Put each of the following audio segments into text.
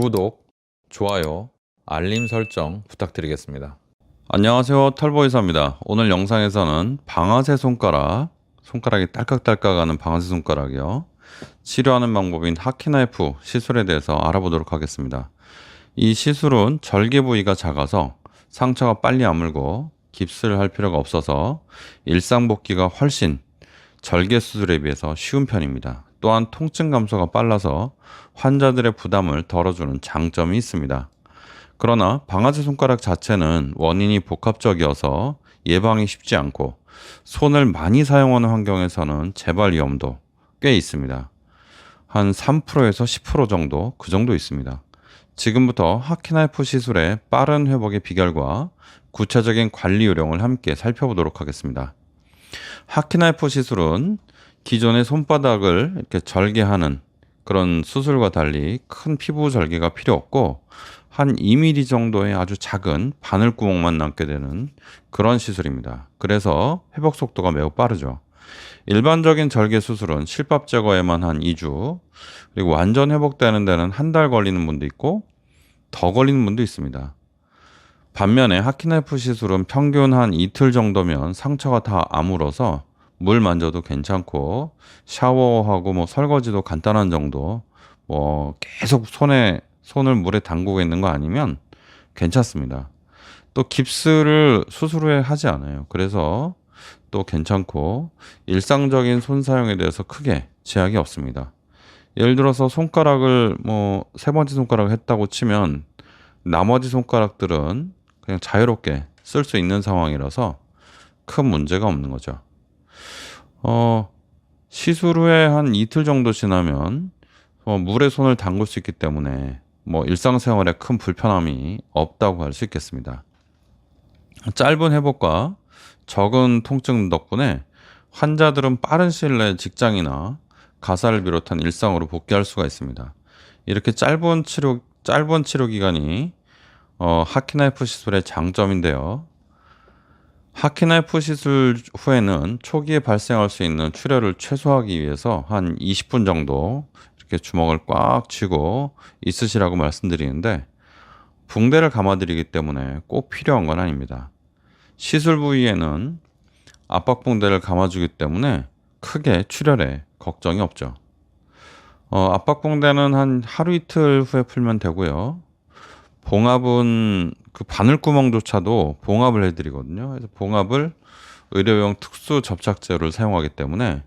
구독, 좋아요, 알림 설정 부탁드리겠습니다. 안녕하세요, 털보이사입니다. 오늘 영상에서는 방아쇠 손가락이 딸깍딸깍하는 방아쇠 손가락이요, 치료하는 방법인 하키나이프 시술에 대해서 알아보도록 하겠습니다. 이 시술은 절개 부위가 작아서 상처가 빨리 아물고 깁스를 할 필요가 없어서 일상 복귀가 훨씬 절개 수술에 비해서 쉬운 편입니다. 또한 통증 감소가 빨라서 환자들의 부담을 덜어주는 장점이 있습니다. 그러나 방아쇠 손가락 자체는 원인이 복합적이어서 예방이 쉽지 않고 손을 많이 사용하는 환경에서는 재발 위험도 꽤 있습니다. 한 3%에서 10% 정도, 그 정도 있습니다. 지금부터 하키나이프 시술의 빠른 회복의 비결과 구체적인 관리 요령을 함께 살펴보도록 하겠습니다. 하키나이프 시술은 기존의 손바닥을 이렇게 절개하는 그런 수술과 달리 큰 피부 절개가 필요 없고 한 2mm 정도의 아주 작은 바늘구멍만 남게 되는 그런 시술입니다. 그래서 회복 속도가 매우 빠르죠. 일반적인 절개 수술은 실밥 제거에만 한 2주, 그리고 완전 회복되는 데는 한 달 걸리는 분도 있고 더 걸리는 분도 있습니다. 반면에 하키나이프 시술은 평균 한 이틀 정도면 상처가 다 아물어서 물 만져도 괜찮고 샤워하고 설거지도 간단한 정도, 계속 손을 물에 담그고 있는 거 아니면 괜찮습니다. 또 깁스를 수술 후에 하지 않아요. 그래서 또 괜찮고 일상적인 손 사용에 대해서 크게 제약이 없습니다. 예를 들어서 손가락을 세 번째 손가락을 했다고 치면 나머지 손가락들은 그냥 자유롭게 쓸 수 있는 상황이라서 큰 문제가 없는 거죠. 시술 후에 한 이틀 정도 지나면 물에 손을 담글 수 있기 때문에 일상생활에 큰 불편함이 없다고 할 수 있겠습니다. 짧은 회복과 적은 통증 덕분에 환자들은 빠른 시일 내에 직장이나 가사를 비롯한 일상으로 복귀할 수가 있습니다. 이렇게 짧은 치료 기간이 하키나이프 시술의 장점인데요. 하키나이프 시술 후에는 초기에 발생할 수 있는 출혈을 최소화하기 위해서 한 20분 정도 이렇게 주먹을 꽉 쥐고 있으시라고 말씀드리는데, 붕대를 감아드리기 때문에 꼭 필요한 건 아닙니다. 시술 부위에는 압박 붕대를 감아주기 때문에 크게 출혈에 걱정이 없죠. 압박 붕대는 한 하루 이틀 후에 풀면 되고요. 봉합은 그 바늘구멍조차도 봉합을 해드리거든요. 그래서 봉합을 의료용 특수 접착제를 사용하기 때문에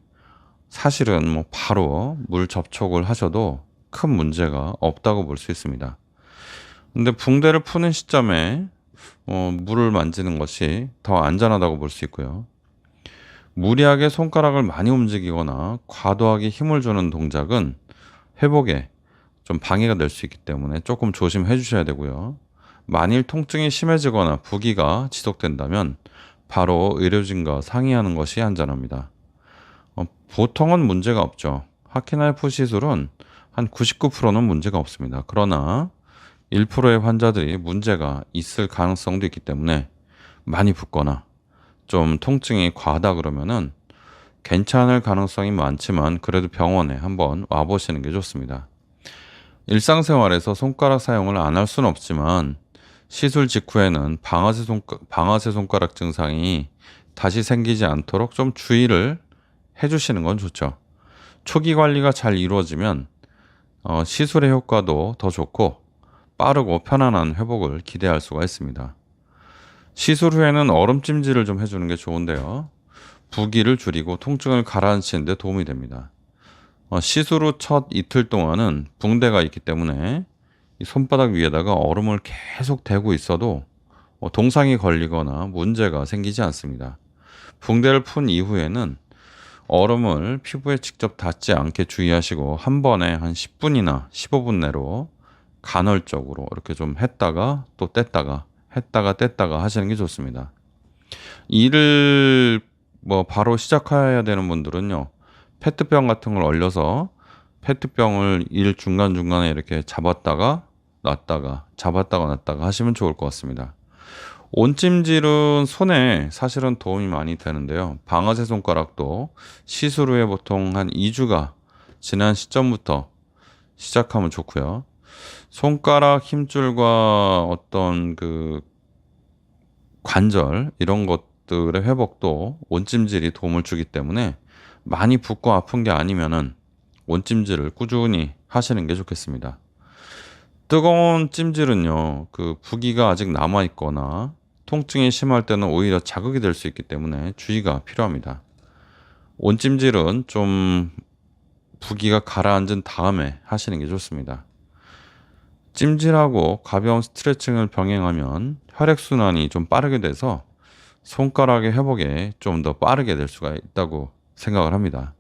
사실은 바로 물 접촉을 하셔도 큰 문제가 없다고 볼 수 있습니다. 근데 붕대를 푸는 시점에 물을 만지는 것이 더 안전하다고 볼 수 있고요. 무리하게 손가락을 많이 움직이거나 과도하게 힘을 주는 동작은 회복에 좀 방해가 될 수 있기 때문에 조금 조심해 주셔야 되고요. 만일 통증이 심해지거나 부기가 지속된다면 바로 의료진과 상의하는 것이 안전합니다. 보통은 문제가 없죠. 하키나이프 시술은 한 99%는 문제가 없습니다. 그러나 1%의 환자들이 문제가 있을 가능성도 있기 때문에 많이 붓거나 좀 통증이 과하다 그러면은 괜찮을 가능성이 많지만 그래도 병원에 한번 와보시는 게 좋습니다. 일상생활에서 손가락 사용을 안 할 수는 없지만 시술 직후에는 방아쇠 손가락 증상이 다시 생기지 않도록 좀 주의를 해주시는 건 좋죠. 초기 관리가 잘 이루어지면 시술의 효과도 더 좋고 빠르고 편안한 회복을 기대할 수가 있습니다. 시술 후에는 얼음찜질을 좀 해주는 게 좋은데요. 부기를 줄이고 통증을 가라앉히는 데 도움이 됩니다. 시술 후 첫 이틀 동안은 붕대가 있기 때문에 이 손바닥 위에다가 얼음을 계속 대고 있어도 동상이 걸리거나 문제가 생기지 않습니다. 붕대를 푼 이후에는 얼음을 피부에 직접 닿지 않게 주의하시고 한 번에 한 10분이나 15분 내로 간헐적으로 이렇게 좀 했다가 또 뗐다가 했다가 뗐다가 하시는 게 좋습니다. 일을 바로 시작해야 되는 분들은요, 페트병 같은 걸 얼려서 페트병을 일 중간중간에 이렇게 잡았다가 놨다가 잡았다가 놨다가 하시면 좋을 것 같습니다. 온찜질은 손에 사실은 도움이 많이 되는데요. 방아쇠 손가락도 시술 후에 보통 한 2주가 지난 시점부터 시작하면 좋고요. 손가락 힘줄과 어떤 그 관절 이런 것들의 회복도 온찜질이 도움을 주기 때문에 많이 붓고 아픈 게 아니면은 온찜질을 꾸준히 하시는 게 좋겠습니다. 뜨거운 찜질은요, 그 부기가 아직 남아 있거나 통증이 심할 때는 오히려 자극이 될 수 있기 때문에 주의가 필요합니다. 온찜질은 좀 부기가 가라앉은 다음에 하시는 게 좋습니다. 찜질하고 가벼운 스트레칭을 병행하면 혈액순환이 좀 빠르게 돼서 손가락의 회복에 좀 더 빠르게 될 수가 있다고 생각을 합니다.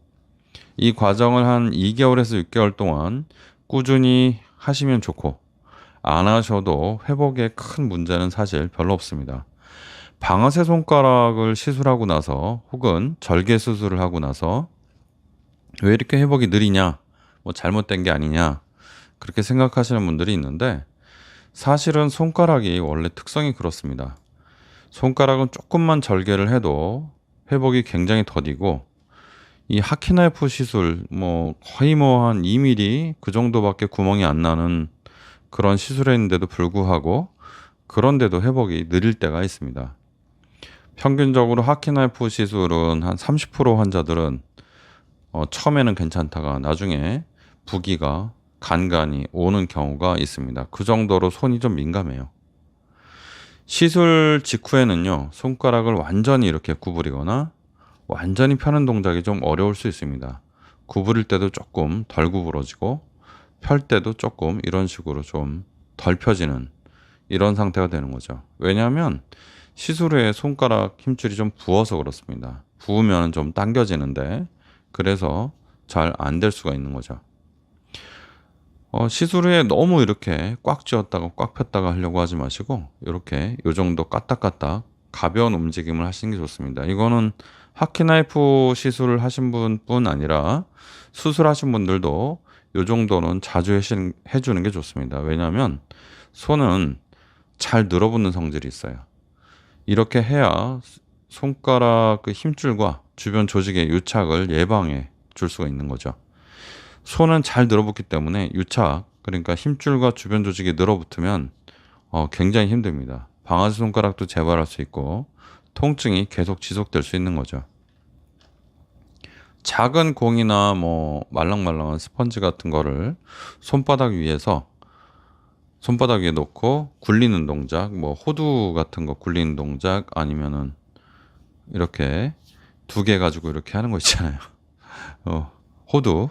이 과정을 한 2개월에서 6개월 동안 꾸준히 하시면 좋고, 안 하셔도 회복에 큰 문제는 사실 별로 없습니다. 방아쇠 손가락을 시술하고 나서 혹은 절개 수술을 하고 나서 왜 이렇게 회복이 느리냐, 뭐 잘못된 게 아니냐, 그렇게 생각하시는 분들이 있는데 사실은 손가락이 원래 특성이 그렇습니다. 손가락은 조금만 절개를 해도 회복이 굉장히 더디고 이 하키나이프 시술 뭐 거의 뭐 한 2mm 그 정도밖에 구멍이 안 나는 그런 시술했는데도 불구하고 그런데도 회복이 느릴 때가 있습니다. 평균적으로 하키나이프 시술은 한 30% 환자들은 처음에는 괜찮다가 나중에 부기가 간간히 오는 경우가 있습니다. 그 정도로 손이 좀 민감해요. 시술 직후에는요, 손가락을 완전히 이렇게 구부리거나 완전히 펴는 동작이 좀 어려울 수 있습니다. 구부릴 때도 조금 덜 구부러지고 펼 때도 조금 이런 식으로 좀 덜 펴지는 이런 상태가 되는 거죠. 왜냐하면 시술 후에 손가락 힘줄이 좀 부어서 그렇습니다. 부으면 좀 당겨지는데 그래서 잘 안 될 수가 있는 거죠. 시술 후에 너무 이렇게 꽉 쥐었다가 꽉 폈다가 하려고 하지 마시고 이렇게 요 정도 까딱까딱 가벼운 움직임을 하시는 게 좋습니다. 이거는 하키나이프 시술을 하신 분뿐 아니라 수술하신 분들도 요 정도는 자주 해주는 게 좋습니다. 왜냐하면 손은 잘 늘어붙는 성질이 있어요. 이렇게 해야 손가락 그 힘줄과 주변 조직의 유착을 예방해 줄 수가 있는 거죠. 손은 잘 늘어붙기 때문에 유착, 그러니까 힘줄과 주변 조직이 늘어붙으면 굉장히 힘듭니다. 방아쇠 손가락도 재발할 수 있고 통증이 계속 지속될 수 있는 거죠. 작은 공이나 뭐 말랑말랑한 스펀지 같은 거를 손바닥 위에서 손바닥 위에 놓고 굴리는 동작, 뭐 호두 같은 거 굴리는 동작 아니면은 이렇게 두 개 가지고 이렇게 하는 거 있잖아요. 호두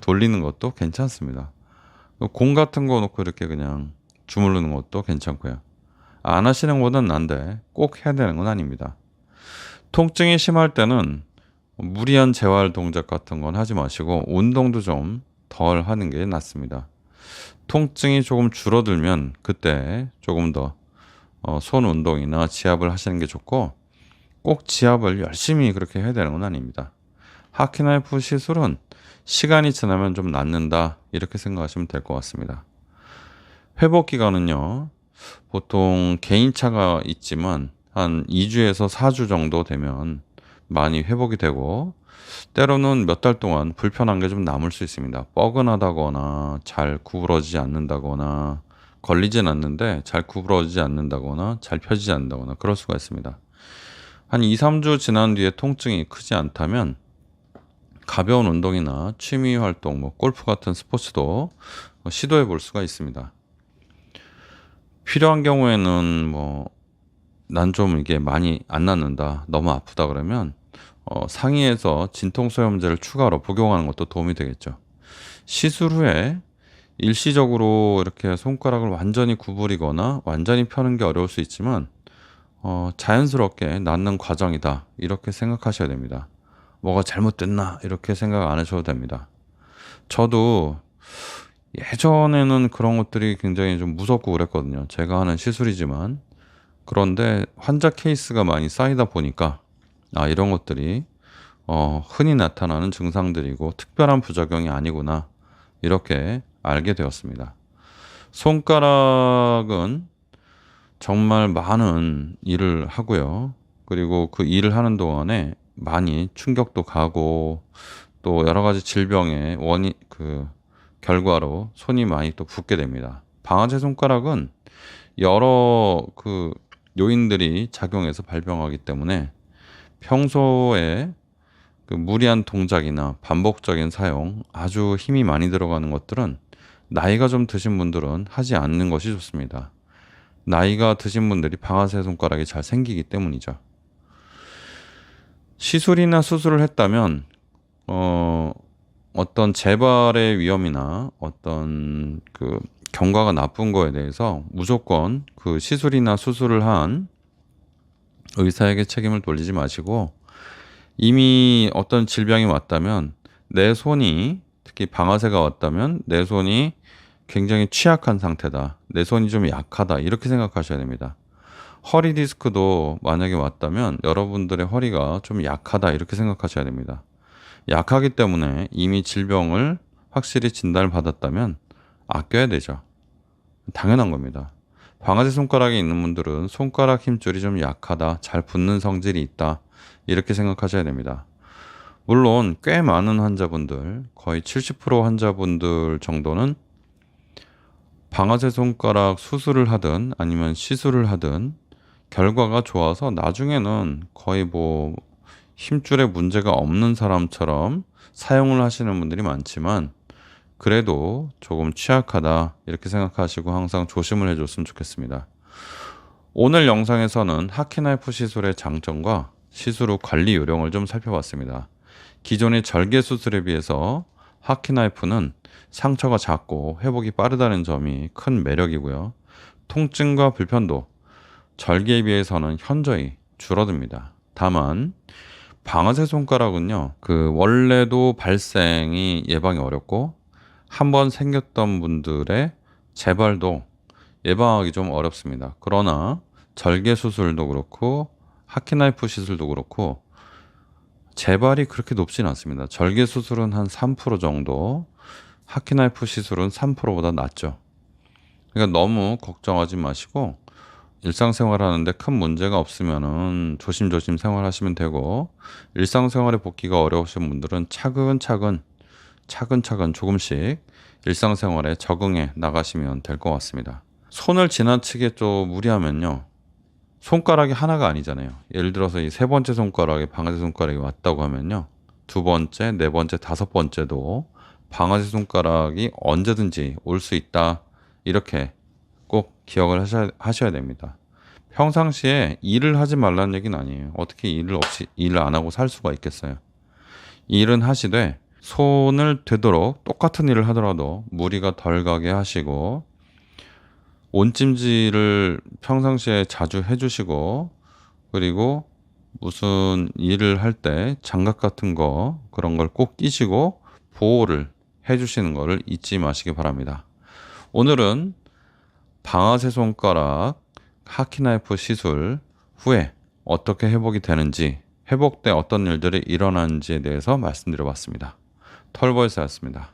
돌리는 것도 괜찮습니다. 공 같은 거 놓고 이렇게 그냥 주무르는 것도 괜찮고요. 안 하시는 것보다는 난데 꼭 해야 되는 건 아닙니다. 통증이 심할 때는 무리한 재활 동작 같은 건 하지 마시고 운동도 좀 덜 하는 게 낫습니다. 통증이 조금 줄어들면 그때 조금 더 손 운동이나 지압을 하시는 게 좋고 꼭 지압을 열심히 그렇게 해야 되는 건 아닙니다. 하키나이프 시술은 시간이 지나면 좀 낫는다 이렇게 생각하시면 될 것 같습니다. 회복 기간은요, 보통 개인차가 있지만 한 2주에서 4주 정도 되면 많이 회복이 되고 때로는 몇 달 동안 불편한 게 좀 남을 수 있습니다. 뻐근하다거나 잘 구부러지지 않는다거나 걸리진 않는데 잘 구부러지지 않는다거나 잘 펴지지 않는다거나 그럴 수가 있습니다. 한 2, 3주 지난 뒤에 통증이 크지 않다면 가벼운 운동이나 취미 활동, 뭐 골프 같은 스포츠도 시도해 볼 수가 있습니다. 필요한 경우에는 뭐 난 좀 이게 많이 안 낫는다, 너무 아프다 그러면 상의에서 진통소염제를 추가로 복용하는 것도 도움이 되겠죠. 시술 후에 일시적으로 이렇게 손가락을 완전히 구부리거나 완전히 펴는 게 어려울 수 있지만 자연스럽게 낫는 과정이다 이렇게 생각하셔야 됩니다. 뭐가 잘못됐나 이렇게 생각 안 하셔도 됩니다. 저도 예전에는 그런 것들이 굉장히 좀 무섭고 그랬거든요. 제가 하는 시술이지만 그런데 환자 케이스가 많이 쌓이다 보니까 이런 것들이 흔히 나타나는 증상들이고 특별한 부작용이 아니구나 이렇게 알게 되었습니다. 손가락은 정말 많은 일을 하고요. 그리고 그 일을 하는 동안에 많이 충격도 가고 또 여러 가지 질병의 결과로 손이 많이 또 붓게 됩니다. 방아쇠 손가락은 여러 요인들이 작용해서 발병하기 때문에 평소에 무리한 동작이나 반복적인 사용, 아주 힘이 많이 들어가는 것들은 나이가 좀 드신 분들은 하지 않는 것이 좋습니다. 나이가 드신 분들이 방아쇠 손가락이 잘 생기기 때문이죠. 시술이나 수술을 했다면 어떤 재발의 위험이나 어떤 경과가 나쁜 거에 대해서 무조건 시술이나 수술을 한 의사에게 책임을 돌리지 마시고, 이미 어떤 질병이 왔다면 내 손이, 특히 방아쇠가 왔다면 내 손이 굉장히 취약한 상태다, 내 손이 좀 약하다, 이렇게 생각하셔야 됩니다. 허리 디스크도 만약에 왔다면 여러분들의 허리가 좀 약하다, 이렇게 생각하셔야 됩니다. 약하기 때문에 이미 질병을 확실히 진단을 받았다면 아껴야 되죠. 당연한 겁니다. 방아쇠 손가락에 있는 분들은 손가락 힘줄이 좀 약하다, 잘 붙는 성질이 있다, 이렇게 생각하셔야 됩니다. 물론 꽤 많은 환자분들, 거의 70% 환자분들 정도는 방아쇠 손가락 수술을 하든 아니면 시술을 하든 결과가 좋아서 나중에는 거의 힘줄에 문제가 없는 사람처럼 사용을 하시는 분들이 많지만, 그래도 조금 취약하다, 이렇게 생각하시고 항상 조심을 해줬으면 좋겠습니다. 오늘 영상에서는 하키나이프 시술의 장점과 시술 후 관리 요령을 좀 살펴봤습니다. 기존의 절개 수술에 비해서 하키나이프는 상처가 작고 회복이 빠르다는 점이 큰 매력이고요. 통증과 불편도 절개에 비해서는 현저히 줄어듭니다. 다만 방아쇠 손가락은요, 원래도 발생이 예방이 어렵고 한번 생겼던 분들의 재발도 예방하기 좀 어렵습니다. 그러나 절개 수술도 그렇고 하키나이프 시술도 그렇고 재발이 그렇게 높진 않습니다. 절개 수술은 한 3% 정도, 하키나이프 시술은 3%보다 낮죠. 그러니까 너무 걱정하지 마시고 일상생활 하는데 큰 문제가 없으면은 조심조심 생활하시면 되고, 일상생활에 복귀가 어려우신 분들은 차근차근 조금씩 일상생활에 적응해 나가시면 될 것 같습니다. 손을 지나치게 좀 무리하면요, 손가락이 하나가 아니잖아요. 예를 들어서 이 세 번째 손가락에 방아쇠 손가락이 왔다고 하면요, 두 번째, 네 번째, 다섯 번째도 방아쇠 손가락이 언제든지 올 수 있다, 이렇게 꼭 기억을 하셔야 됩니다. 평상시에 일을 하지 말라는 얘기는 아니에요. 어떻게 일을 안 하고 살 수가 있겠어요. 일은 하시되 손을 되도록 똑같은 일을 하더라도 무리가 덜 가게 하시고, 온찜질을 평상시에 자주 해주시고, 그리고 무슨 일을 할 때 장갑 같은 거, 그런 걸 꼭 끼시고 보호를 해주시는 거를 잊지 마시기 바랍니다. 오늘은 방아쇠 손가락 하키나이프 시술 후에 어떻게 회복이 되는지, 회복 때 어떤 일들이 일어나는지에 대해서 말씀드려봤습니다. 털보이스였습니다.